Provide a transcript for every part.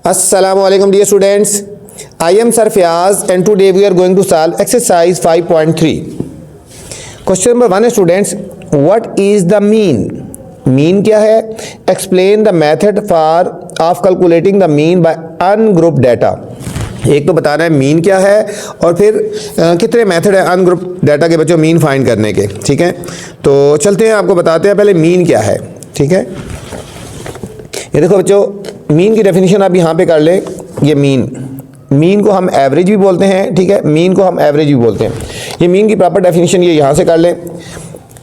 Assalamualaikum dear students. I am Sir Fiaz and today we are going to solve exercise 5.3. Question number 1 students, what is the mean? Mean क्या है? Explain the method of calculating the mean by ungrouped data. एक तो बताना है mean क्या है और फिर कितने मेथड है अनग्रुप डाटा के बच्चों मीन फाइंड करने के। ठीक है, तो चलते हैं, आपको बताते हैं पहले मीन क्या है। ठीक है, ये देखो बच्चों, मीन की डेफिनेशन आप यहाँ पे कर लें। ये मीन को हम एवरेज भी बोलते हैं। ठीक है, मीन को हम एवरेज भी बोलते हैं। ये मीन की प्रॉपर डेफिनेशन ये यहाँ से कर लें।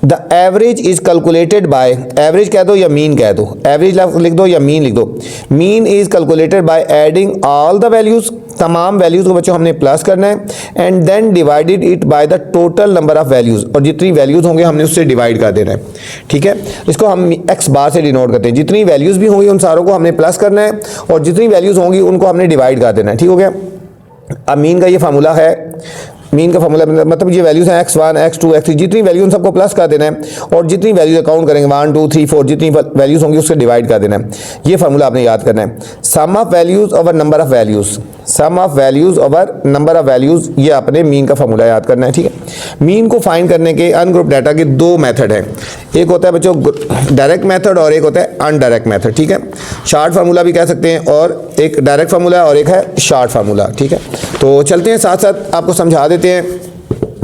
The average is calculated bye, average कह दो या मीन कह दो, एवरेज लिख दो या मीन लिख दो। Mean is calculated by adding all the values, तमाम वैल्यूज को बच्चों हमने प्लस करना है, and then divided it by the total number of values, और जितनी वैल्यूज होंगे हमने उससे डिवाइड कर देना है। ठीक है, इसको हम एक्स बार से डिनोट करते हैं। जितनी वैल्यूज भी होंगी उन सारों को हमने प्लस करना है और जितनी वैल्यूज होंगी उनको हमने डिवाइड कर देना है। ठीक हो गया। अब मीन का ये फार्मूला है, मीन का फार्मूला मतलब ये वैल्यूज हैं x1, x2, x3, जितनी वैल्यू उन सबको प्लस कर देना है और जितनी वैल्यूज काउंट करेंगे 1, 2, 3, 4, जितनी वैल्यूज होंगी उससे डिवाइड कर देना है। ये फार्मूला आपने याद करना है। Sum of values over number of values, sum of values over number of values, ये आपने मीन का फार्मूला याद करना है। ठीक है, मीन को फाइंड करने के अनग्रुप डाटा के दो मेथड हैं। एक होता है बच्चों डायरेक्ट मेथड और एक होता है अनडायरेक्ट मेथड। ठीक है, शॉर्ट फार्मूला भी कह सकते हैं, और एक डायरेक्ट फार्मूला और एक है शॉर्ट फार्मूला। ठीक है, तो चलते हैं, साथ साथ आपको समझा देते हैं।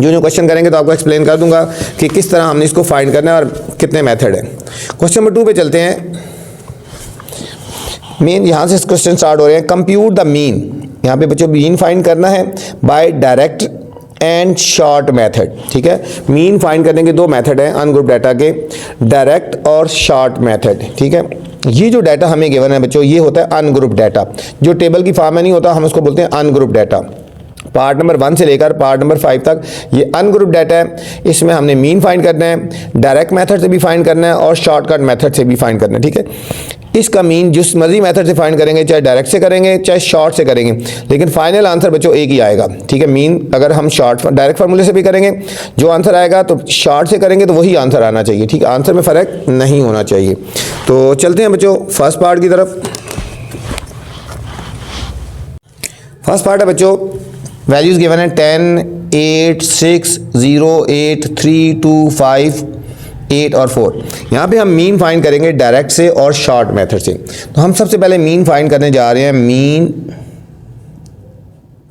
जो क्वेश्चन करेंगे तो आपको एक्सप्लेन कर दूंगा कि किस तरह हमने इसको फाइंड करना है और कितने मेथड हैं। क्वेश्चन नंबर 2 पे चलते हैं। मीन, यहाँ से क्वेश्चन स्टार्ट हो रहे हैं। कंप्यूट द मीन, यहाँ पे बच्चों मीन फाइंड करना है by direct and short method. ठीक है, मीन फाइंड करने के दो मेथड हैं अनग्रुप डाटा के, डायरेक्ट और शॉर्ट मेथड। ठीक है, ये जो डाटा हमें गिवन है बच्चों, ये होता है अनग्रुप डाटा। जो टेबल की फॉर्म में नहीं होता हम उसको बोलते हैं अनग्रुप डाटा। पार्ट नंबर 1 से लेकर पार्ट नंबर 5 तक ये अनग्रुप डाटा है। इसमें हमने मीन फाइंड करना है, डायरेक्ट मेथड से भी फाइंड करना है और शॉर्टकट मेथड से भी फाइंड करना है। ठीक है, इसका मीन जिस मर्जी मेथड से फाइंड करेंगे, चाहे डायरेक्ट से करेंगे चाहे शॉर्ट से करेंगे, लेकिन फाइनल आंसर बच्चों एक ही आएगा। ठीक है, मीन अगर हम डायरेक्ट फार्मूले से भी करेंगे जो आंसर आएगा, तो शॉर्ट से करेंगे तो वही आंसर आना चाहिए। ठीक है, आंसर में फ़र्क नहीं होना चाहिए। तो चलते हैं बच्चों फर्स्ट पार्ट की तरफ। फर्स्ट पार्ट है बच्चों, वैल्यूज गिवन है 10, 8, 6, 0, 8, 3, 2, 5, 8 और 4। यहाँ पे हम मीन फाइंड करेंगे डायरेक्ट से और शॉर्ट मेथड से। तो हम सबसे पहले मीन फाइंड करने जा रहे हैं, मीन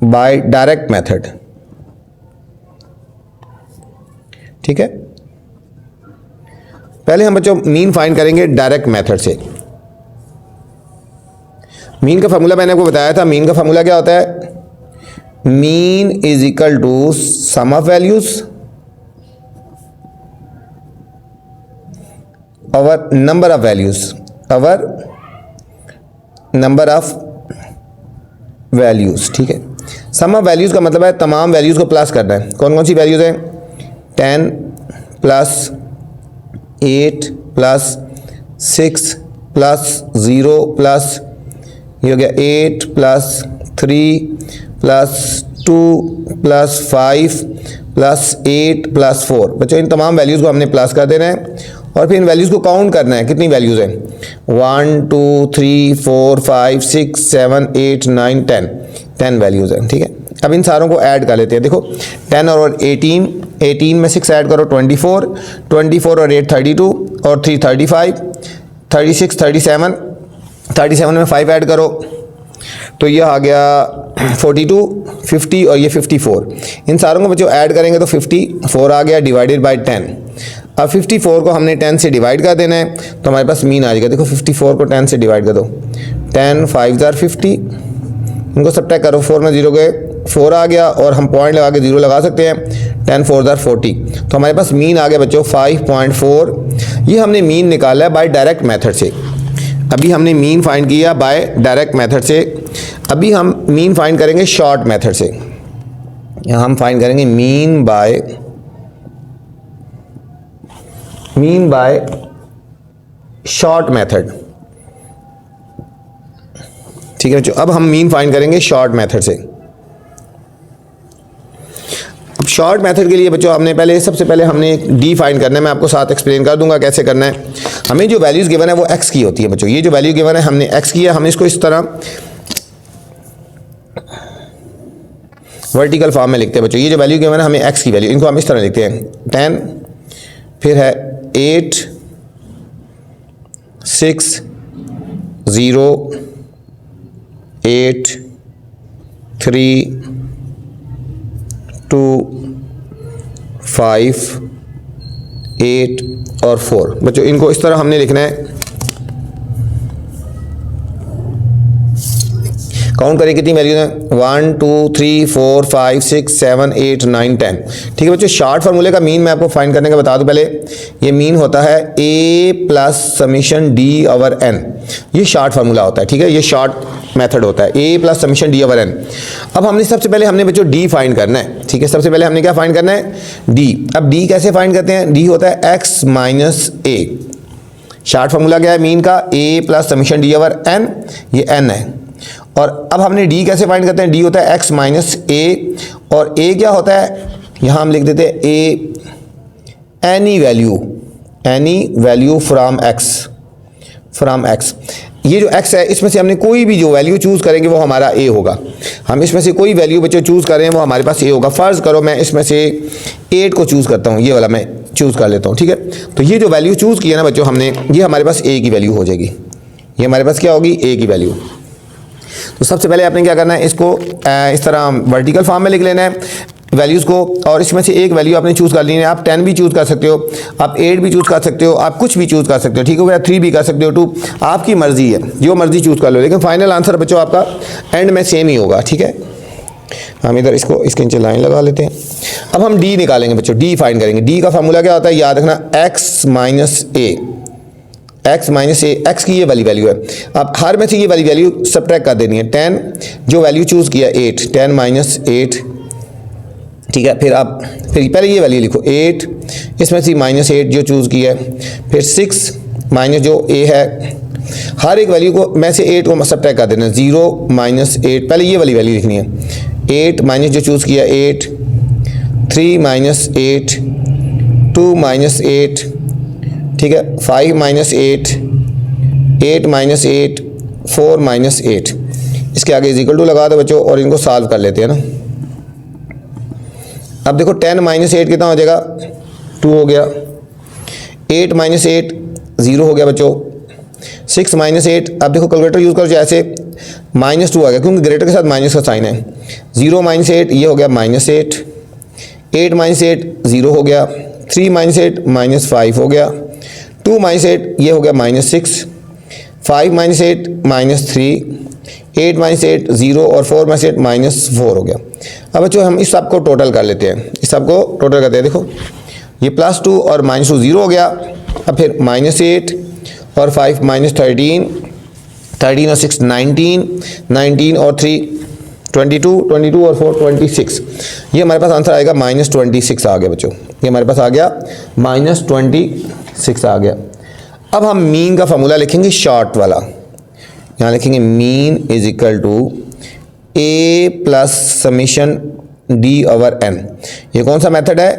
बाय डायरेक्ट मेथड। ठीक है, पहले हम बच्चों मीन फाइंड करेंगे डायरेक्ट मेथड से। मीन का फार्मूला मैंने आपको बताया था। मीन का फार्मूला क्या होता है? Mean is equal to sum of values over number of values, over number of values. ठीक है, सम ऑफ वैल्यूज का मतलब है तमाम वैल्यूज को प्लस करना है। कौन कौन सी वैल्यूज हैं? 10 प्लस 8 प्लस 6 प्लस 0 प्लस, ये हो गया 8 plus 3 plus 2 plus 5 plus 8 plus 4। बच्चों इन तमाम वैल्यूज़ को हमने प्लस कर देना है और फिर इन वैल्यूज़ को काउंट करना है। कितनी वैल्यूज़ हैं? 1, 2, 3, 4, 5, 6, 7, 8, 9, 10 वैल्यूज़ हैं। ठीक है, अब इन सारों को ऐड कर लेते हैं। देखो 10 और 18 में 6 ऐड करो 24 और 8 32 और 3 35, 36 37 में 5 ऐड करो तो ये आ गया 42, 50 और ये 54। इन सारों को बच्चों ऐड करेंगे तो 54 आ गया डिवाइडेड बाय 10। अब 54 को हमने 10 से डिवाइड कर देना है तो हमारे पास मीन आ जाएगा। देखो 54 को 10 से डिवाइड कर दो, 10 5 जार 50, इनको सब्ट्रैक्ट करो, 4 में 0 गए, 4 आ गया और हम पॉइंट लगा के 0 लगा सकते हैं। 10 4 जार 40, तो हमारे पास मीन आ गया बच्चों 5.4। ये हमने मीन निकाला है बाय डायरेक्ट मेथड से। अभी हमने मीन फाइंड किया बाय डायरेक्ट मेथड से, अभी हम मीन फाइंड करेंगे शॉर्ट मेथड से। यहाँ हम फाइंड करेंगे मीन बाय शॉर्ट मेथड। ठीक है बच्चों, अब हम मीन फाइंड करेंगे शॉर्ट मेथड से। अब शॉर्ट मेथड के लिए बच्चों हमने सबसे पहले हमने डी फाइंड करना है। मैं आपको साथ एक्सप्लेन कर दूंगा कैसे करना है। हमें जो वैल्यूज़ गिवन है वो एक्स की होती है बच्चों। ये जो वैल्यू गिवन है हमने एक्स की है, हम इसको इस तरह वर्टिकल फॉर्म में लिखते हैं बच्चों। ये जो वैल्यू गिवन है हमें x की वैल्यू, इनको हम इस तरह लिखते हैं 10, फिर है 8, 6, 0, 8, 3, 2, 5, 8 और 4। बच्चों इनको इस तरह हमने लिखना है। काउंट करें कितनी वैल्यूज हैं, 1 2 3 4 5 6 7 8 9 10। ठीक है बच्चों, शॉर्ट फार्मूले का मीन मैं आपको फाइंड करने का बता दूं पहले। ये मीन होता है a plus summation d over n। ये शॉर्ट फार्मूला होता है, ठीक है, ये शॉर्ट मेथड होता है, a plus summation d over n। अब हमने सबसे पहले हमने बच्चों d फाइंड करना है, ठीक है, सबसे पहले हमने क्या फाइंड करना है, d। अब d कैसे फाइंड करते हैं, d होता है x minus a। Short formula क्या है मीन का, a plus summation d over n, ये n है। और अब हमने d कैसे फाइंड करते हैं, d होता है x माइनस a, और a क्या होता है, यहाँ हम लिख देते हैं a any value from x। ये जो x है इसमें से हमने कोई भी जो वैल्यू चूज़ करेंगे वो हमारा a होगा। हम इसमें से कोई वैल्यू बच्चों चूज़ कर रहे हैं वो हमारे पास a होगा। फ़र्ज़ करो मैं इसमें से 8 को चूज़ करता हूँ, ये वाला मैं चूज़ कर लेता हूँ, ठीक है। तो ये जो वैल्यू चूज़ की है ना बच्चों हमने, ये हमारे पास a की वैल्यू हो जाएगी, ये हमारे पास क्या होगी, a की वैल्यू। तो सबसे पहले आपने क्या करना है, इसको इस तरह वर्टिकल फॉर्म में लिख लेना है वैल्यूज़ को, और इसमें से एक वैल्यू आपने चूज़ कर ली है। आप 10 भी चूज़ कर सकते हो, आप 8 भी चूज़ कर सकते हो, आप कुछ भी चूज़ कर सकते हो, ठीक है, 3 भी कर सकते हो, 2, आपकी मर्ज़ी है, जो मर्ज़ी चूज़ कर लो, लेकिन फाइनल आंसर बच्चों आपका एंड में सेम ही होगा, ठीक है। हम इधर इसको इसके नीचे लाइन लगा लेते हैं। अब हम डी निकालेंगे बच्चों, डी फाइंड करेंगे। डी का फार्मूला क्या होता है, याद रखना, एक्स माइनस ए, एक्स की ये वाली वैल्यू है। अब हर में से ये वाली वैल्यू सबट्रैक्ट कर देनी है। 10 जो वैल्यू चूज़ किया 8, 10 माइनस 8, ठीक है। फिर पहले ये वैल्यू लिखो 8, इसमें से माइनस 8 जो चूज़ किया है, फिर 6 माइनस जो a है, हर एक वैल्यू को में से 8 को सबट्रैक्ट कर देना, 0 माइनस 8, पहले ये वाली वैल्यू लिखनी है, 8 माइनस जो चूज़ किया 8, 3 माइनस 8, 2 माइनस 8, ठीक है, 5 माइनस 8, 8 माइनस 8, 4 माइनस 8। इसके आगे इज इक्वल टू लगा दो बच्चों और इनको सॉल्व कर लेते हैं ना। अब देखो 10 माइनस 8 कितना हो जाएगा, 2 हो गया। 8 माइनस 8 0 हो गया बच्चों। 6 माइनस 8, अब देखो कैलकुलेटर यूज़ करो, जैसे -2 आ गया क्योंकि ग्रेटर के साथ माइनस का साइन है। 0 माइनस 8 ये हो गया -8, 8 माइनस 8 0 हो गया। 3 माइनस 8 -5 हो गया। 2 माइनस 8 ये हो गया -6, 5 माइनस 8 -3, 8 माइनस 8 0 और 4 माइनस 8 -4 हो गया। अब बच्चों हम इस सब को टोटल कर लेते हैं, इस सब को टोटल करते हैं। देखो ये +2 और -2 0 हो गया। अब फिर -8 और 5 -13, 13 और 6 19, 19 और 3 22, 22 और 4 26। ये हमारे पास आंसर आएगा -26 आ गया बच्चों, ये हमारे पास आ गया -26 आ गया। अब हम मीन का फार्मूला लिखेंगे शॉर्ट वाला, यहाँ लिखेंगे mean is equal to a plus summation d over n। ये कौन सा मेथड है,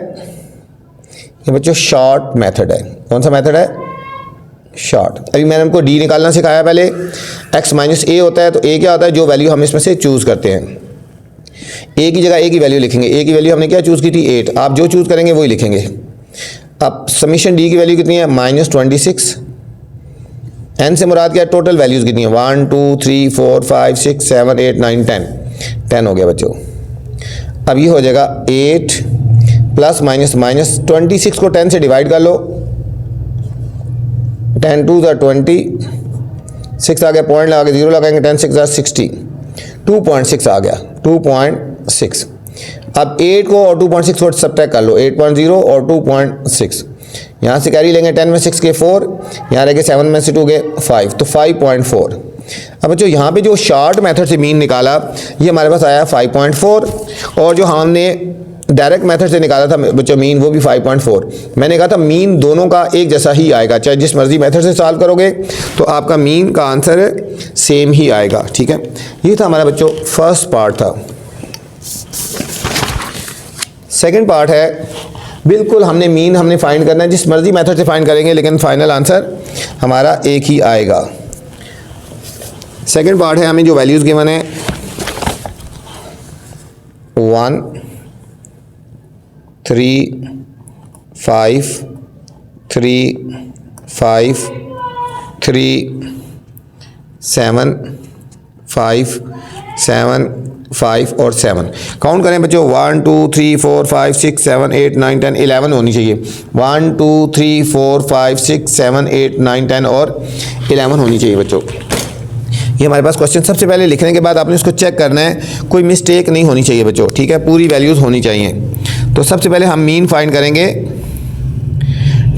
ये बच्चों शॉर्ट मेथड है। कौन सा मेथड है, शॉर्ट। अभी मैंने हमको d निकालना सिखाया पहले। x माइनस a होता है, तो a क्या होता है, जो वैल्यू हम इसमें से चूज़ करते हैं। a की जगह a की वैल्यू लिखेंगे। a की वैल्यू हमने क्या चूज़ की थी, 8। आप जो चूज़ करेंगे वही लिखेंगे। अब समीशन d की वैल्यू कितनी है, -26। n से मुराद क्या है, टोटल वैल्यूज़ कितनी है, 1 2 3 4 5 6 7 8 9 10 हो गया बच्चों। अब ये हो जाएगा 8 प्लस माइनस -26 को 10 से डिवाइड कर लो, 10 2 ज़ा 20, 6 आ गया, पॉइंट लगा के 0 लगाएंगे, 10 6 ज़ा 60, 2.6 आ गया, 2.6। अब 8 को और 2.6 को सबट्रैक्ट कर लो, 8.0 और 2.6। यहाँ से कैरी लेंगे, 10 में 6 के 4, यहाँ रहेंगे 7 में से 2 के 5, तो 5.4। अब बच्चों यहाँ पे जो शॉर्ट मेथड से मीन निकाला, ये हमारे पास आया 5.4, और जो हमने डायरेक्ट मेथड से निकाला था बच्चों मीन, वो भी 5.4। मैंने कहा था मीन दोनों का एक जैसा ही आएगा, चाहे जिस मर्जी मेथड से सॉल्व करोगे तो आपका मीन का आंसर सेम ही आएगा, ठीक है। ये था हमारा बच्चों फर्स्ट पार्ट था। सेकंड पार्ट है, बिल्कुल हमने मीन हमने फाइंड करना है, जिस मर्जी मेथड से फाइंड करेंगे लेकिन फाइनल आंसर हमारा एक ही आएगा। सेकंड पार्ट है, हमें जो वैल्यूज़ गिवन है 1 3 5 3 5 3 7 5 7 5 और 7। काउंट करें बच्चों, 1 2 3 4 5 6 7 8 9 10 11 होनी चाहिए। 1 2 3 4 5 6 7 8 9 10 और 11 होनी चाहिए बच्चों। ये हमारे पास क्वेश्चन। सबसे पहले लिखने के बाद आपने इसको चेक करना है, कोई मिस्टेक नहीं होनी चाहिए बच्चों, ठीक है, पूरी वैल्यूज़ होनी चाहिए। तो सबसे पहले हम मीन फाइंड करेंगे,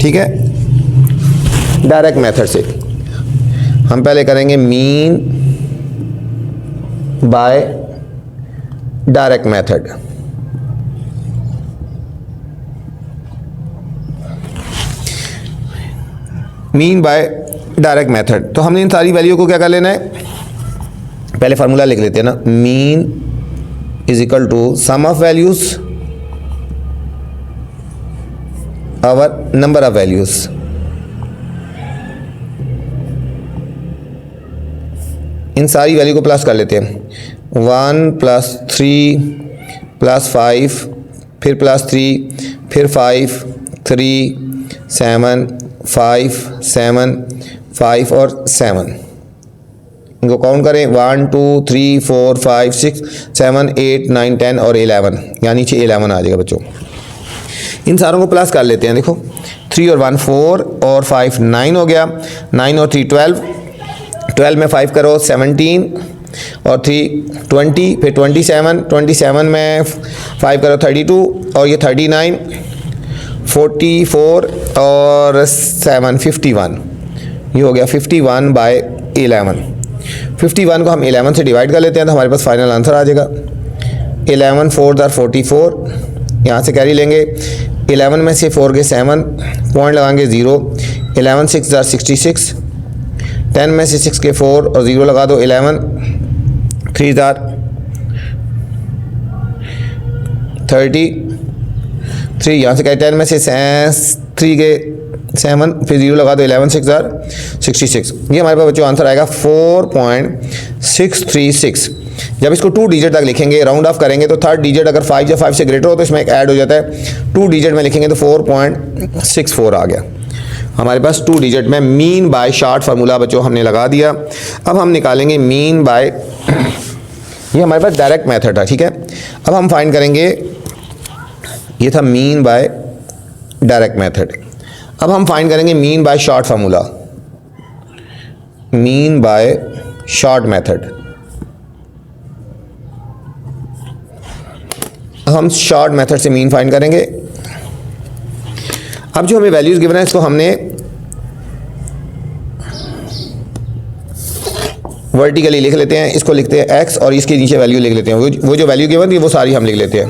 ठीक है, डायरेक्ट मेथड से। हम पहले करेंगे mean by direct method. Mean by direct method, तो हमने इन सारी वैल्यू को क्या कर लेना है, पहले फार्मूला लिख लेते हैं ना, mean is equal to sum of values over number of values. इन सारी वैल्यू को प्लस कर लेते हैं, 1 + 3 + 5 फिर +3 फिर 5 3 7 5 7 5 और 7। इनको काउंट करें, 1 2 3 4 5 6 7 8 9 10 और 11, यानी नीचे 11 आ जाएगा बच्चों। इन सारों को प्लस कर लेते हैं। देखो 3 और 1 4 और 5 9 हो गया, 9 और 3 12, 12 में 5 करो 17 और 3 20, फिर 27, 27 में 5 करो 32 और ये 39, 44 और 7 51, ये हो गया 51/11। 51 को हम 11 से डिवाइड कर लेते हैं तो हमारे पास फाइनल आंसर आ जाएगा। 11 4 * 44, यहाँ से कैरी लेंगे, 11 में से 4 के 7, पॉइंट लगाएंगे 0, 11 6 * 66, 10 में से 6 के 4 और 0 लगा दो, 11 3 * 33, यहाँ से 10 में से 3 के 7 फिर 0 लगा दो, 11 6 * 66। ये हमारे पास बच्चों आंसर आएगा 4.636। जब इसको 2 डिजिट तक लिखेंगे, राउंड ऑफ करेंगे तो थर्ड डिजिट अगर 5 या 5 से ग्रेटर हो तो इसमें एक ऐड हो जाता है, 2 डिजिट में लिखेंगे तो 4.64 आ गया। हमारे पास 2 डिजिट में मीन बाय शॉर्ट फार्मूला बच्चों हमने लगा दिया। अब हम निकालेंगे मीन बाय, ये हमारे पास डायरेक्ट मेथड था, ठीक है। अब हम फाइंड करेंगे, ये था मीन बाय डायरेक्ट मेथड। अब हम फाइंड करेंगे mean by short formula, mean by short method. हम शॉर्ट मेथड से मीन फाइंड करेंगे। अब जो हमें वैल्यूज गिवन है इसको हमने वर्टिकली लिख लेते हैं, इसको लिखते हैं x और इसके नीचे वैल्यू लिख लेते हैं। वो जो वैल्यू गिवन थी वो सारी हम लिख लेते हैं।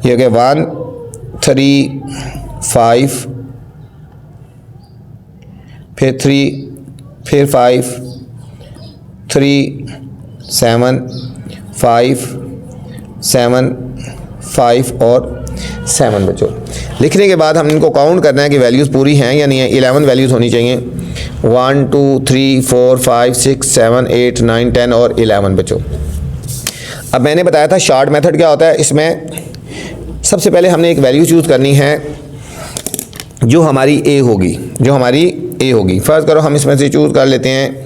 ये हो गया 1 3 5 फिर 3 फिर 5 3 7 5 7 5 और 7 बच्चों। लिखने के बाद हम इनको काउंट करना है कि वैल्यूज़ पूरी हैं या नहीं है। 11 वैल्यूज़ होनी चाहिए, 1 2 3 4 5 6 7 8 9 10 और 11 बच्चों। अब मैंने बताया था शॉर्ट मेथड क्या होता है। इसमें सबसे पहले हमने एक वैल्यू चूज़ करनी है जो हमारी ए होगी, जो हमारी ए होगी। फ़र्ज़ करो हम इसमें से चूज़ कर लेते हैं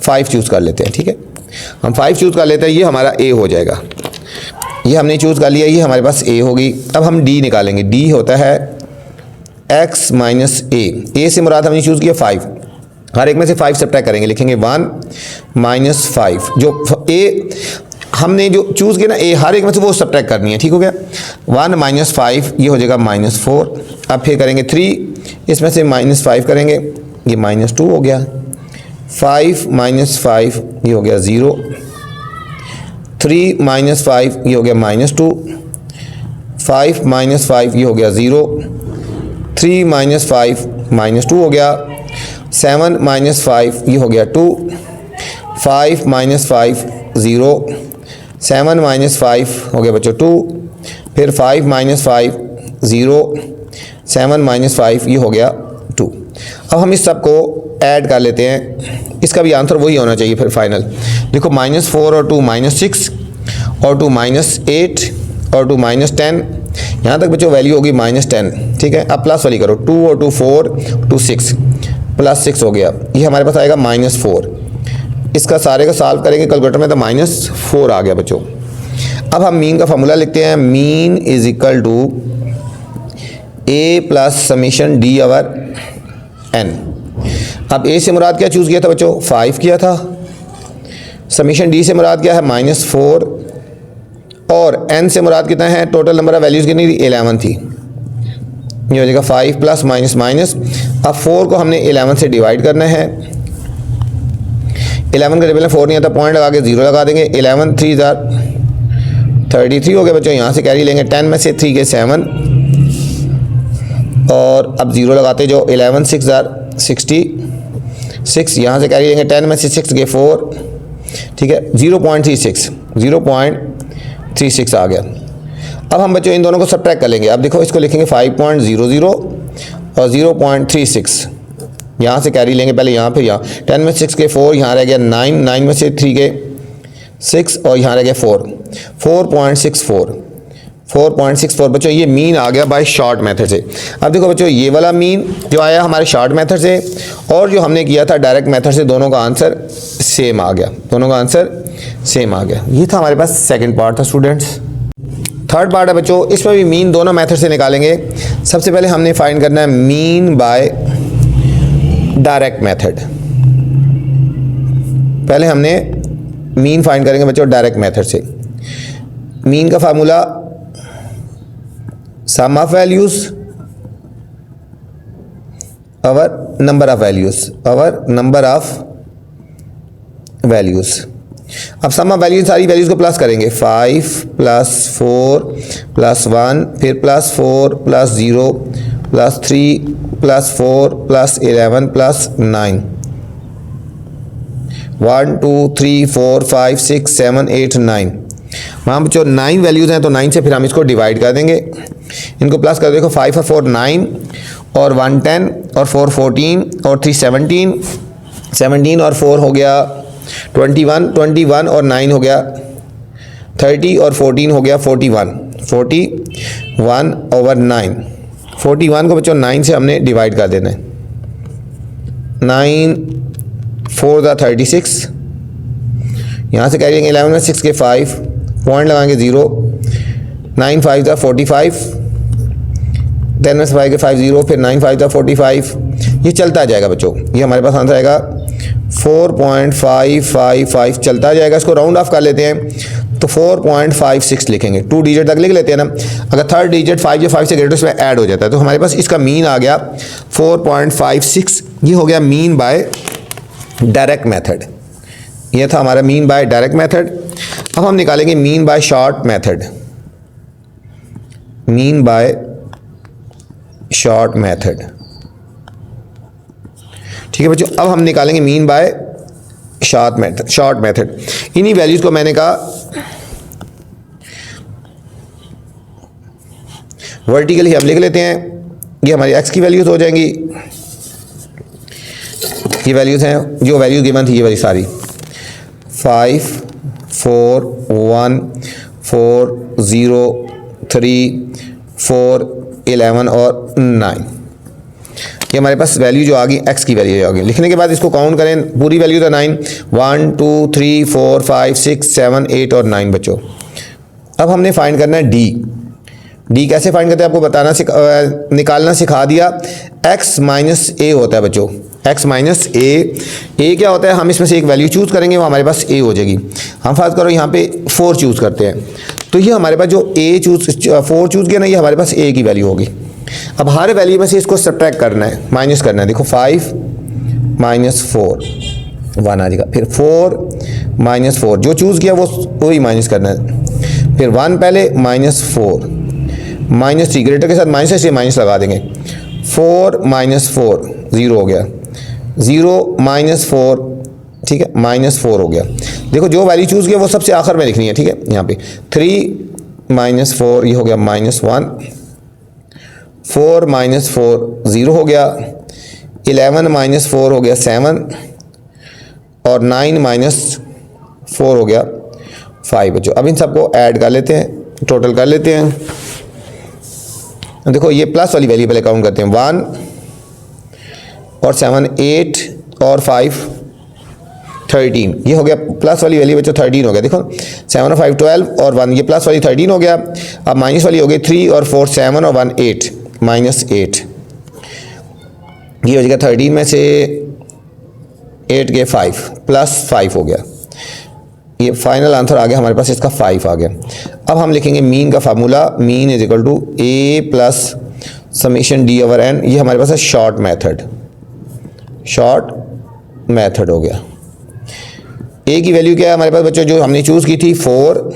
5 चूज़ कर लेते हैं, ठीक है। हम 5 चूज़ कर लेते हैं, ये हमारा ए हो जाएगा। ये हमने चूज़ कर लिया, ये हमारे पास ए होगी। अब हम डी निकालेंगे, डी होता है x माइनस ए से मुराद हमने चूज़ किया 5, हर एक में से 5 सब्ट्रैक्ट करेंगे, लिखेंगे 1 माइनस 5। जो ए हमने जो चूज़ किया ना ए, हर एक में से वो सब्ट्रैक्ट करनी है, ठीक हो गया। 1 माइनस 5 ये हो जाएगा -4। अब फिर करेंगे 3, इसमें से -5 करेंगे, ये -2 हो गया। 5 माइनस 5 ये हो गया 0। 3 माइनस 5 ये हो गया -2। 5 माइनस 5 ये हो गया 0। 3 माइनस 5 -2 हो गया। 7 माइनस 5 ये हो गया 2। 5 माइनस 5 0। 7 माइनस 5 हो गया बच्चों 2। फिर 5 माइनस 5 0। 7 माइनस 5 ये हो गया 2। अब हम इस सब को ऐड कर लेते हैं, इसका भी आंसर वही होना चाहिए फिर फाइनल। देखो -4 और 2 -6 और टू -8 और टू -10, यहाँ तक बच्चों वैल्यू होगी -10, ठीक है। अब प्लस वाली करो, 2 और 2 4, 2 6, +6 हो गया, ये हमारे पास आएगा -4। इसका सारे का सॉल्व करेंगे कैलकुलेटर में तो -4 आ गया बच्चों। अब हम मीन का फार्मूला लिखते हैं, mean is equal to A plus summation D over N। अब A से मुराद क्या चूज़ किया था बच्चों, 5 किया था। समीशन D से मुराद क्या है, -4, और N से मुराद कितना है, टोटल नंबर ऑफ वैल्यूज़ कितनी थी, 11 थी। ये हो जाएगा 5 प्लस माइनस माइनस। अब 4 को हमने 11 से डिवाइड करना है। 11 के टेबल में 4 नहीं आता, पॉइंट लगा के 0 लगा देंगे। 11 3 33 हो गए बच्चों, यहाँ से कैरी लेंगे, 10 में से 3 के 7, और अब 0 लगाते जो 11 6 66, यहाँ से कैरी लेंगे, 10 में से 6 के 4, ठीक है। 0.36 आ गया। अब हम बच्चों इन दोनों को सब्ट्रैक्ट कर लेंगे। अब देखो इसको लिखेंगे 5.00 और 0.36, यहाँ से कैरी लेंगे, पहले यहाँ फिर यहाँ। 10 में 6 के 4, यहाँ रह गया 9, 9 में से 3 के 6, और यहाँ रह गया 4, 4.64 बच्चों, ये मीन आ गया बाय शॉर्ट मेथड से। अब देखो बच्चों, ये वाला मीन जो आया हमारे शॉर्ट मेथड से और जो हमने किया था डायरेक्ट मेथड से, दोनों का आंसर सेम आ गया, दोनों का आंसर सेम आ गया। ये था हमारे पास सेकंड पार्ट था स्टूडेंट्स। थर्ड पार्ट है बच्चों, इसमें भी मीन दोनों मेथड से निकालेंगे। सबसे पहले हमने फाइंड करना है मीन बाय डायरेक्ट मेथड। पहले हमने मीन फाइंड करेंगे बच्चों डायरेक्ट मेथड से। मीन का फार्मूला सम ऑफ वैल्यूज और नंबर ऑफ वैल्यूज, अब सम ऑफ वैल्यूज सारी वैल्यूज को प्लस करेंगे, 5 + 4 + 1, फिर +4 + 0 + 3 + 4 + 11 + 9, 1 2 3 4 5 6 7 8 9। वहाँ बच्चों 9 वैल्यूज़ हैं, तो 9 से फिर हम इसको डिवाइड कर देंगे, इनको प्लस कर देखो, 5 और 4 9, और 1 10, और 4 14, और 3 17, 17 और 4 हो गया 21, 21 और 9 हो गया 30, और 14 हो गया 41, 41 ओवर 9। 41 को बच्चों 9 से हमने डिवाइड कर देना है, 9 4 36, यहाँ से करेंगे 11 में 6 के 5, पॉइंट लगाएंगे 0, 9 5 45, 10 में से 5 के 5 0, फिर 9 5 45, ये चलता जाएगा बच्चों। ये हमारे पास आंसर आएगा 4.555, चलता जाएगा। इसको राउंड ऑफ कर लेते हैं तो 4.56 लिखेंगे, 2 डिजिट तक लिख लेते हैं ना। अगर थर्ड डिजिट 5 या 5 से ग्रेटर उसमें ऐड हो जाता है, तो हमारे पास इसका मीन आ गया 4.56। ये हो गया मीन बाय डायरेक्ट मेथड। ये था हमारा मीन बाय डायरेक्ट मेथड। अब हम निकालेंगे mean by short method. Mean by short method, ठीक है बच्चों। अब हम निकालेंगे मीन बाय शॉर्ट मेथड। इन्हीं वैल्यूज को मैंने कहा वर्टिकली हम लिख लेते हैं। ये हमारी एक्स की वैल्यूज हो जाएंगी, ये वैल्यूज हैं जो वैल्यूज गिवन थी, ये वाली सारी 5 4 1 4 0 3 4 11 और 9। ये हमारे पास वैल्यू जो आ गई एक्स की वैल्यू आ गई। लिखने के बाद इसको काउंट करें, पूरी वैल्यू था 9, 1 2 3 4 5 6 7 8 और 9 बच्चों। अब हमने फाइंड करना है डी कैसे फाइंड करते हैं आपको बताना निकालना सिखा दिया। x माइनस ए होता है बच्चों, x माइनस ए क्या होता है, हम इसमें से एक वैल्यू चूज़ करेंगे, वो हमारे पास a हो जाएगी। हम फर्ज करो यहाँ पे 4 चूज़ करते हैं, तो ये हमारे पास जो 4 चूज़ किया ना, ये हमारे पास a की वैल्यू होगी। अब हर वैल्यू में से इसको सब्ट्रैक्ट करना है, माइनस करना है। देखो 5 - 4 1 आ जाएगा, फिर 4 - 4 जो चूज़ किया वो ही माइनस करना है, फिर 1 पहले -4 -3 ग्रेटर के साथ माइनस से माइनस लगा देंगे, 4 - 4 0 हो गया, 0 - 4 ठीक है, -4 हो गया। देखो जो वैल्यू चूज़ किया वो सबसे आखिर में लिखनी है, ठीक है। यहाँ पे 3 - 4 ये हो गया -1, 4 - 4 0 हो गया, 11 - 4 हो गया 7, और 9 - 4 हो गया 5 बच्चों। अब इन सबको ऐड कर लेते हैं, टोटल कर लेते हैं। देखो ये प्लस वाली वैल्यू पहले काउंट करते हैं, 1 और 7 8 और 5 13, ये हो गया प्लस वाली वैल्यू बच्चों 13 हो गया। देखो 7 और 5 12 और 1, ये प्लस वाली 13 हो गया। अब माइनस वाली हो गई 3 और 4 7 और 1 8, -8, ये हो जाएगा 13 में से 8 के 5 +5 हो गया। ये फाइनल आंसर आ गया हमारे पास, इसका 5 आ गया। अब हम लिखेंगे मीन का formula, mean is equal to a plus summation d over n। ये हमारे पास है शॉर्ट मेथड हो गया। a की वैल्यू क्या है हमारे पास बच्चों, जो हमने चूज़ की थी 4,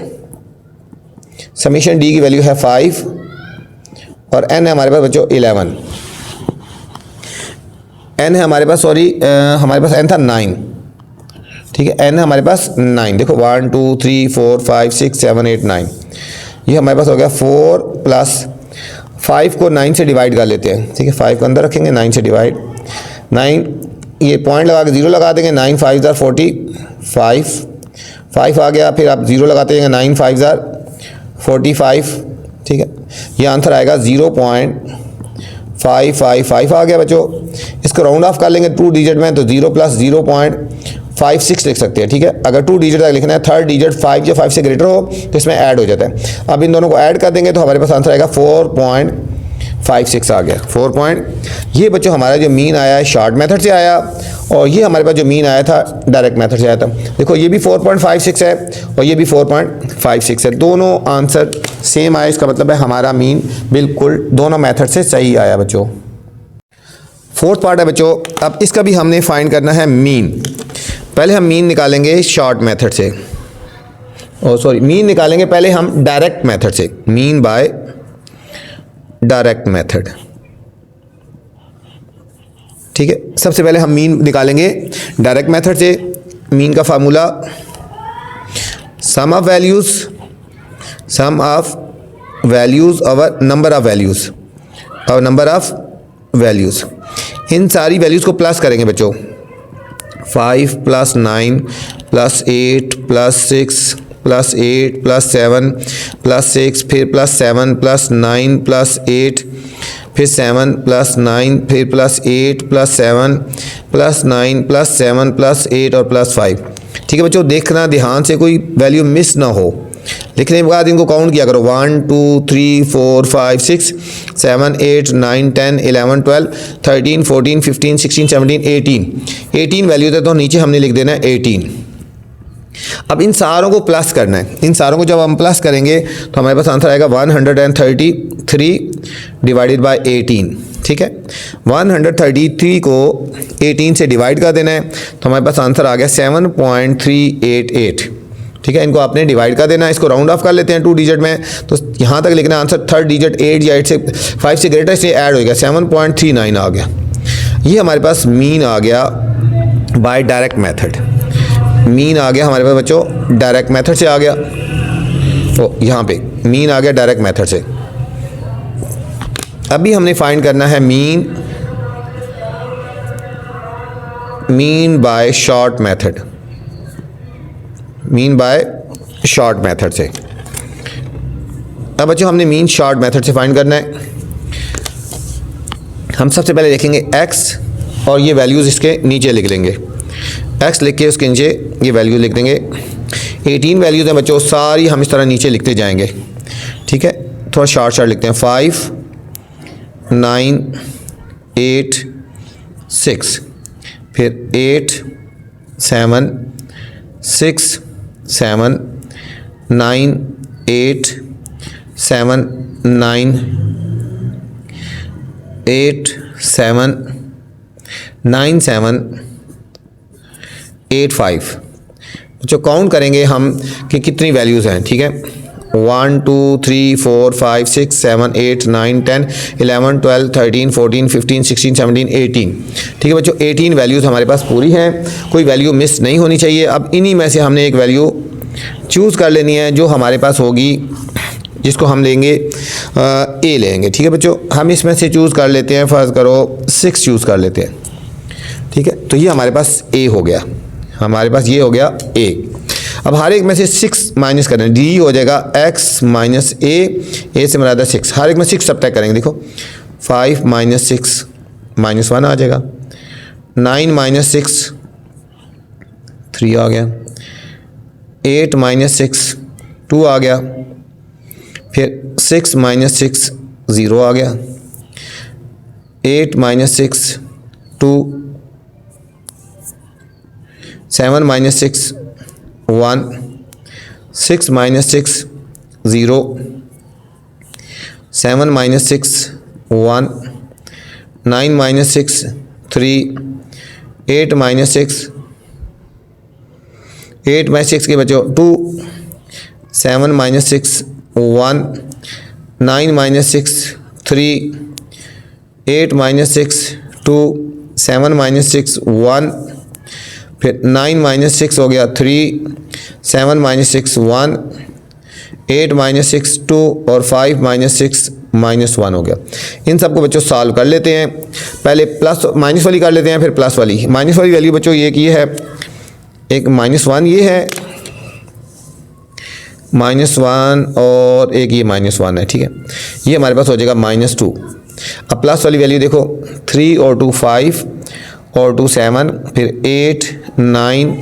समेशन d की वैल्यू है 5 और n है हमारे पास बच्चों 11, n है हमारे पास हमारे पास n था 9, ठीक है, n है हमारे पास 9। देखो 1 2 3 4 5 6 7 8 9, ये हमारे पास हो गया 4 प्लस 5 को 9 से डिवाइड कर लेते हैं, ठीक है, 5 को अंदर रखेंगे, 9 से डिवाइड, 9 ये पॉइंट लगा के 0 लगा देंगे, 9 5 ज़ार 45, 5 आ गया, फिर आप 0 लगाते जाएंगे, 9 5 ज़ार 45, ठीक है, ये आंसर आएगा 0.555 आ गया बच्चों। इसको राउंड ऑफ कर लेंगे 2 डिजिट में, तो 0 + 0.56 लिख सकते हैं, ठीक है। अगर 2 डिजिट तक लिखना है, थर्ड डिजिट 5 या 5 से ग्रेटर हो तो इसमें ऐड हो जाता है। अब इन दोनों को ऐड कर देंगे तो हमारे पास आंसर आएगा 4.56 आ गया। ये बच्चों हमारा जो मीन आया है शॉर्ट मेथड से आया, और ये हमारे पास जो मीन आया था डायरेक्ट मेथड से आया था। देखो ये भी 4.56 है और ये भी 4.56 है, दोनों आंसर सेम आया। इसका मतलब है हमारा मीन बिल्कुल दोनों मेथड से सही आया बच्चों। फोर्थ पार्ट है बच्चों, अब इसका भी हमने फाइंड करना है मीन। पहले हम मीन निकालेंगे शॉर्ट मेथड से, मीन निकालेंगे पहले हम डायरेक्ट मेथड से, मीन बाय डायरेक्ट मेथड, ठीक है। सबसे पहले हम मीन निकालेंगे डायरेक्ट मेथड से। मीन का formula sum of values over number of values, इन सारी वैल्यूज को प्लस करेंगे बच्चों। 5 + 9 + 8 + 6 + 8 + 7 + 6, फिर +7 + 9 + 8, फिर 7 + 9, फिर +8 + 7 + 9 + 7 + 8 और +5, ठीक है बच्चों। देखना ध्यान से कोई वैल्यू मिस ना हो। लिखने के बाद इनको काउंट किया करो, 1 2 3 4 5 6 7 8 9 10 11 12 13 14 15 16 17 18 वैल्यूज है, तो नीचे हमने लिख देना है 18। अब इन सारों को प्लस करना है। इन सारों को जब हम प्लस करेंगे तो हमारे पास आंसर आएगा 133 डिवाइडेड बाय 18, ठीक है। 133 को 18 से डिवाइड कर देना है तो हमारे पास आंसर आ गया 7.388, ठीक है। इनको आपने डिवाइड कर देना है। इसको राउंड ऑफ कर लेते हैं 2 डिजिट में, तो यहाँ तक लिखना आंसर थर्ड डिजिट 8 या 8 से 5 से ग्रेटर से ऐड हो गया, 7.39 आ गया। ये हमारे पास मीन आ गया बाय डायरेक्ट मेथड। मीन आ गया हमारे पास बच्चों डायरेक्ट मेथड से आ गया, तो यहाँ पे मीन आ गया डायरेक्ट मेथड से। अभी हमने फाइंड करना है mean bye short method, mean by short method से। अब बच्चों हमने मीन शॉर्ट मेथड से फाइंड करना है। हम सबसे पहले लिखेंगे x और ये वैल्यूज़ इसके नीचे लिख लेंगे। x लिख के उसके नीचे ये वैल्यू लिख देंगे। 18 वैल्यूज़ हैं बच्चों, सारी हम इस तरह नीचे लिखते जाएंगे, ठीक है। थोड़ा शॉर्ट लिखते हैं, 5 9 8 6, फिर 8 7 6 7 9 8 7 9 8 7 9 7 8 5। जो काउंट करेंगे हम कि कितनी वैल्यूज़ हैं, ठीक है। 1 2 3 4 5 6 7 8 9 10 11 12 13 14 15 16 17 18, ठीक है बच्चों। 18 वैल्यूज़ हमारे पास पूरी हैं, कोई वैल्यू मिस नहीं होनी चाहिए। अब इन्हीं में से हमने एक वैल्यू चूज़ कर लेनी है जो हमारे पास होगी, जिसको हम लेंगे ए लेंगे, ठीक है बच्चों। हम इसमें से चूज़ कर लेते हैं, फ़र्ज़ करो 6 चूज़ कर लेते हैं, ठीक है। तो ये हमारे पास ए हो गया, हमारे पास ये हो गया ए। अब हर एक में से 6 माइनस करें, डी हो जाएगा x माइनस ए से मुराद है 6, हर एक में 6 सब्ट्रैक्ट करेंगे। देखो 5 माइनस 6 माइनस 1 आ जाएगा, 9 माइनस 6 3 आ गया, 8 माइनस 6 2 आ गया, फिर 6 माइनस 6 0 आ गया, 8 minus 6 2, 7 minus 6 1, 6 minus 6 0, 7 minus 6 1, 9 minus 6 3, 8 minus 6 के बच्चों 2, 7 माइनस 6 1, 9 माइनस 6 3, 8 माइनस 6 2, 7 माइनस 6 1, फिर 9 माइनस 6 हो गया 3, 7 माइनस 6 1, 8 माइनस 6 2 और 5 माइनस 6 माइनस 1 हो गया। इन सबको बच्चों सॉल्व कर लेते हैं। पहले प्लस माइनस वाली कर लेते हैं, फिर प्लस वाली। माइनस वाली वैल्यू बच्चों ये की है, एक -1 ये है, -1 और एक ये -1 है, ठीक है। ये हमारे पास हो जाएगा -2। अब प्लस वाली वैल्यू देखो, 3 और 2 5 और 2 7, फिर 8 9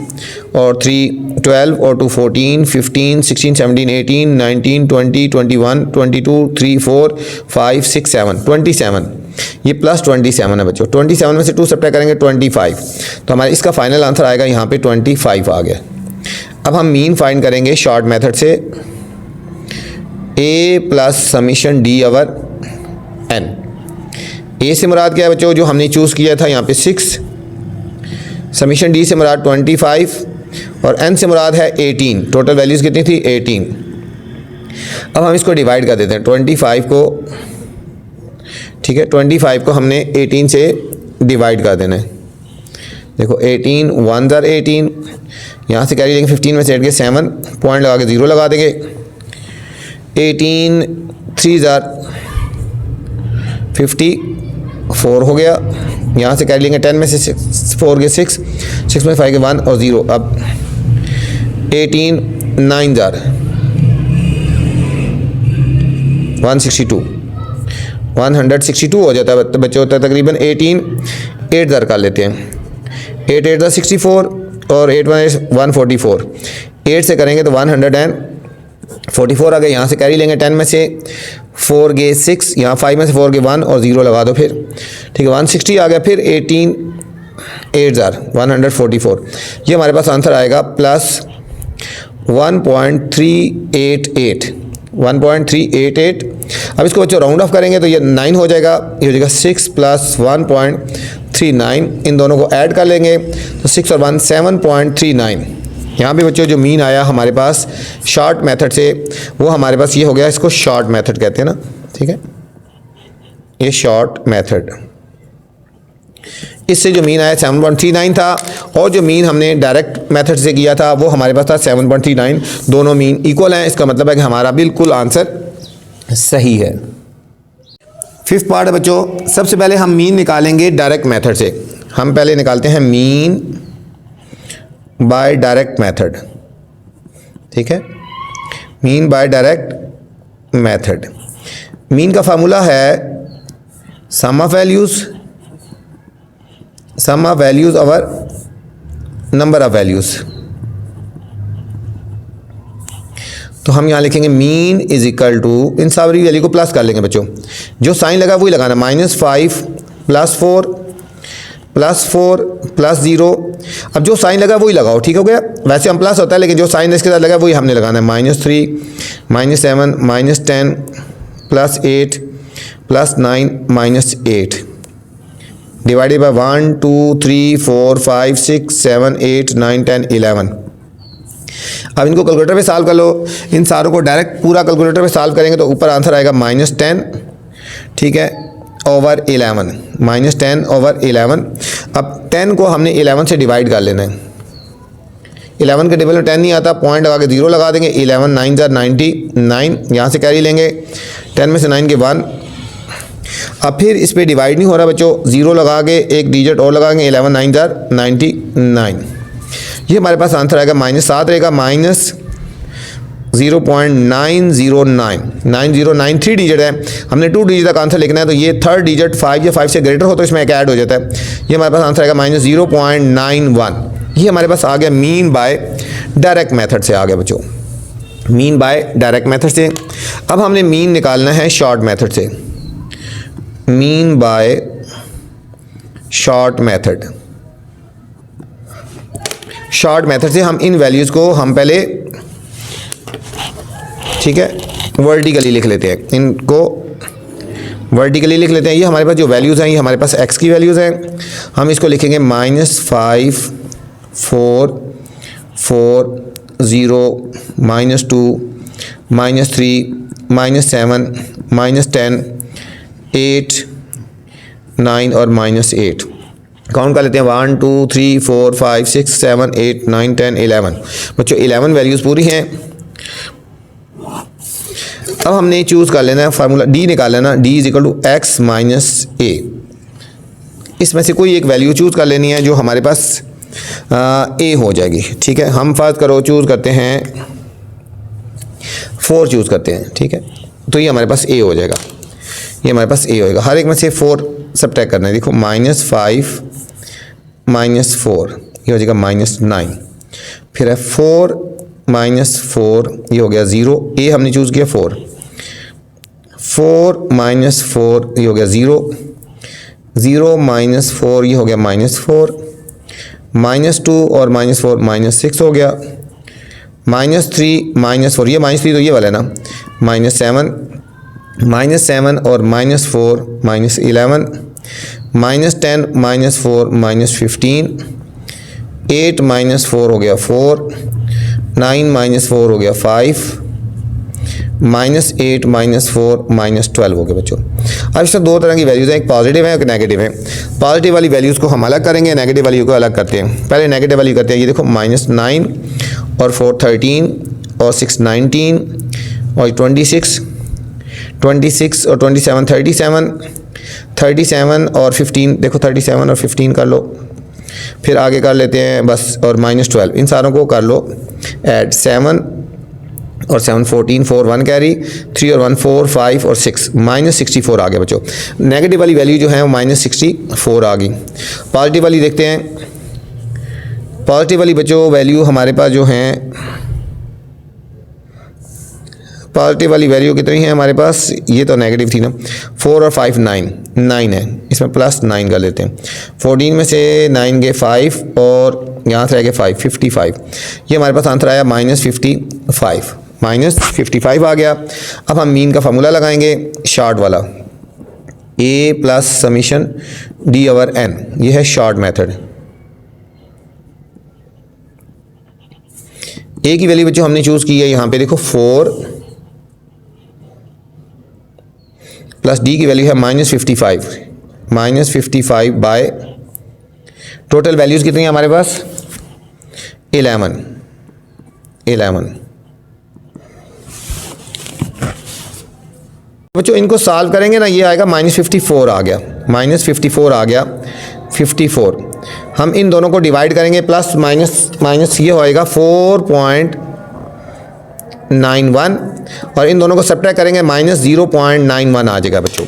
और 3 12 और 2 14 15 16 17 18 19 20 21 22 3 4 5 6 7 27, ये प्लस 27 है बच्चों। 27 में से 2 सब्ट्रैक्ट करेंगे 25, तो हमारा इसका फाइनल आंसर आएगा यहाँ पे 25 आ गया। अब हम मीन फाइंड करेंगे शॉर्ट मेथड से, a plus summation D over n। a से मुराद क्या है बच्चों, जो हमने चूज़ किया था यहाँ पे 6, समीशन डी से मुराद 25 और n से मुराद है 18। टोटल वैल्यूज़ कितनी थी 18। अब हम इसको डिवाइड कर देते हैं 25 को, ठीक है। 25 को हमने 18 से डिवाइड कर देना है। देखो 18 1 ज़र 18, यहाँ से कैरी लेंगे 15 में से 8 के 7, पॉइंट लगा के 0 लगा देंगे। 18 3 ज़र 54 हो गया, यहाँ से कैरी लेंगे 10 में से 4 के 6, 6 में 5 के 1 और 0। अब 18 9 ज़र 162 हो जाता है बच्चों, होता है तकरीबन। 18 8 ज़र कर लेते हैं, 8 8 ज़र 64 और 8 1 144। 8 से करेंगे तो 144 आ गए, यहाँ से कैरी लेंगे 10 में से 4 के 6, यहाँ 5 में से 4 के 1 और 0 लगा दो फिर, ठीक है। 160 आ गया, फिर 18 8 ज़र 144। ये हमारे पास आंसर आएगा प्लस 1.388। अब इसको बच्चों राउंड ऑफ करेंगे तो ये 9 हो जाएगा, ये हो जाएगा 6 प्लस 1.39। इन दोनों को ऐड कर लेंगे तो 6 और 1 7.39। यहाँ पे बच्चों जो मीन आया हमारे पास शॉर्ट मेथड से, वो हमारे पास ये हो गया, इसको शॉर्ट मेथड कहते हैं ना, ठीक है। ये शॉर्ट मेथड, इससे जो मीन आया 7.39 था, और जो मीन हमने डायरेक्ट मेथड से किया था वो हमारे पास था 7.39। दोनों मीन इक्वल हैं, इसका मतलब है कि हमारा बिल्कुल आंसर सही है। 5th पार्ट है बच्चों, सबसे पहले हम मीन निकालेंगे डायरेक्ट मेथड से। हम पहले निकालते हैं मीन बाय डायरेक्ट मेथड, ठीक है। Mean by direct method, mean का फार्मूला है sum of values over number of values. तो हम यहाँ लिखेंगे मीन इज इक्वल टू, इन सारी वैल्यू को प्लस कर लेंगे बच्चों, जो साइन लगा वही लगाना, -5 + 4 + 4 + 0। अब जो साइन लगा वही लगाओ, ठीक हो गया। वैसे हम प्लस होता है, लेकिन जो साइन इसके साथ लगा वही हमने लगाना है। -3 -7 -10 +8 +9 -8 डिवाइडेड बाय 1 2 3 4 5 6 7 8 9 10 11। अब इनको कैलकुलेटर पे सॉल्व कर लो। इन सारों को डायरेक्ट पूरा कैलकुलेटर पे सॉल्व करेंगे तो ऊपर आंसर आएगा -10, ठीक है, ओवर 11, -10 ओवर 11। अब 10 को हमने 11 से डिवाइड कर लेना है। 11 के टेबल में 10 नहीं आता, पॉइंट लगा के 0 लगा देंगे। 11 9 ज़र 99, यहाँ से कैरी लेंगे 10 में से 9 के 1। अब फिर इस पे डिवाइड नहीं हो रहा बच्चों, 0 लगा के एक डिजिट और लगाएंगे, 11 9 ज़र 99। ये हमारे पास आंसर आएगा -7 रहेगा, माइनस 0.909, 9093 3 डिजिट है, हमने 2 डिजिट तक आंसर लिखना है, तो ये थर्ड डिजिट 5 या 5 से ग्रेटर हो तो इसमें एक ऐड हो जाता है। ये हमारे पास आंसर आएगा -0.91। ये हमारे पास आ गया मीन बाय डायरेक्ट मेथड से आ गया बच्चों, मीन बाय डायरेक्ट मेथड से। अब हमने मीन निकालना है शॉर्ट मेथड से, mean bye short method. Short method से हम इन वैल्यूज़ को हम पहले, ठीक है, वर्टिकली लिख लेते हैं, इनको वर्टिकली लिख लेते हैं। ये हमारे पास जो वैल्यूज़ हैं ये हमारे पास x की वैल्यूज़ हैं, हम इसको लिखेंगे -5 4 4 0 -2 -3 -7 -10 8 9 और -8। काउंट कर लेते हैं 1 2 3 4 5 6 7 8 9 10 11। बच्चों 11 वैल्यूज़ पूरी हैं। अब हमने चूज़ कर लेना है फार्मूला, d निकाल लेना, d = x - a। इसमें से कोई एक वैल्यू चूज़ कर लेनी है जो हमारे पास a हो जाएगी, ठीक है। हम फर्ज करो चूज़ करते हैं 4 चूज़ करते हैं, ठीक है, तो ये हमारे पास a हो जाएगा, ये हमारे पास a होएगा। हर एक में से 4 सबट्रैक्ट करना है। देखो -5 -4 ये हो जाएगा -9, फिर है 4 -4 ये हो गया 0, a हमने चूज़ किया 4 4 -4 ये हो गया 0 0 -4 ये हो गया -4 -2 और -4 -6 हो गया, -3 -4 ये -3 तो ये वाला है ना, -7 -7 और -4 -11 -10 -4 -15 8 -4 हो गया 4 9 -4 हो गया 5 -8 -4 -12 हो गए बच्चों। अब इसमें दो तरह की वैल्यूज़ हैं, एक पॉजिटिव है एक नेगेटिव है। पॉजिटिव वाली वैल्यूज़ को हम अलग करेंगे, नेगेटिव वाली को अलग करते हैं। पहले नेगेटिव वाली करते हैं। ये देखो -9 और 4 13 और 6 19 और 26 26 और 27 37 37 और 15, देखो 37 और 15 कर लो, फिर आगे कर लेते हैं बस, और -12 इन सारों को कर लो ऐड, 7 और 7 14 4 1 कैरी, 3 और 1 4 5 और 6 -64 आ गया बच्चों। नेगेटिव वाली वैल्यू जो है वो -64 आ गई। पॉजिटिव वाली देखते हैं। पॉजिटिव वाली बच्चों वैल्यू हमारे पास जो हैं, पॉजिटिव वाली वैल्यू कितनी है हमारे पास, ये तो नेगेटिव थी ना, 4 और 5 9 है, इसमें +9 कर लेते हैं। 14 में से 9 गए 5 और यहाँ से रह गए 5 55, ये हमारे पास आंसर आया -55 आ गया। अब हम मीन का फार्मूला लगाएंगे शॉर्ट वाला, a + समीशन d/n, ये है शॉर्ट मेथड। a की वैल्यू बच्चों हमने चूज़ की है यहाँ पे, देखो 4 प्लस d की वैल्यू है -55 बाय, टोटल वैल्यूज़ कितनी है हमारे पास 11। बच्चों इनको सॉल्व करेंगे ना, ये आएगा -54 आ गया, -54 आ गया 54। हम इन दोनों को डिवाइड करेंगे, प्लस माइनस ये होएगा 4.91 और इन दोनों को सब्ट्रैक्ट करेंगे -0.91 आ जाएगा बच्चों।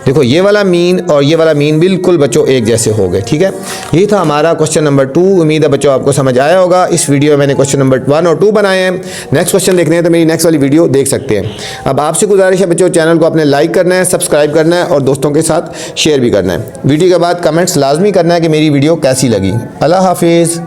देखो ये वाला मीन और ये वाला मीन बिल्कुल बच्चों एक जैसे हो गए, ठीक है। ये था हमारा क्वेश्चन नंबर 2। उम्मीद है बच्चों आपको समझ आया होगा। इस वीडियो में मैंने क्वेश्चन नंबर 1 और 2 बनाए हैं। नेक्स्ट क्वेश्चन देखने हैं तो मेरी नेक्स्ट वाली वीडियो देख सकते हैं। अब आपसे गुजारिश है बच्चों, चैनल को अपने लाइक करना है, सब्सक्राइब करना है और दोस्तों के साथ शेयर भी करना है। वीडियो के बाद कमेंट्स लाजमी करना है कि मेरी वीडियो कैसी लगी। अल्लाह हाफिज़।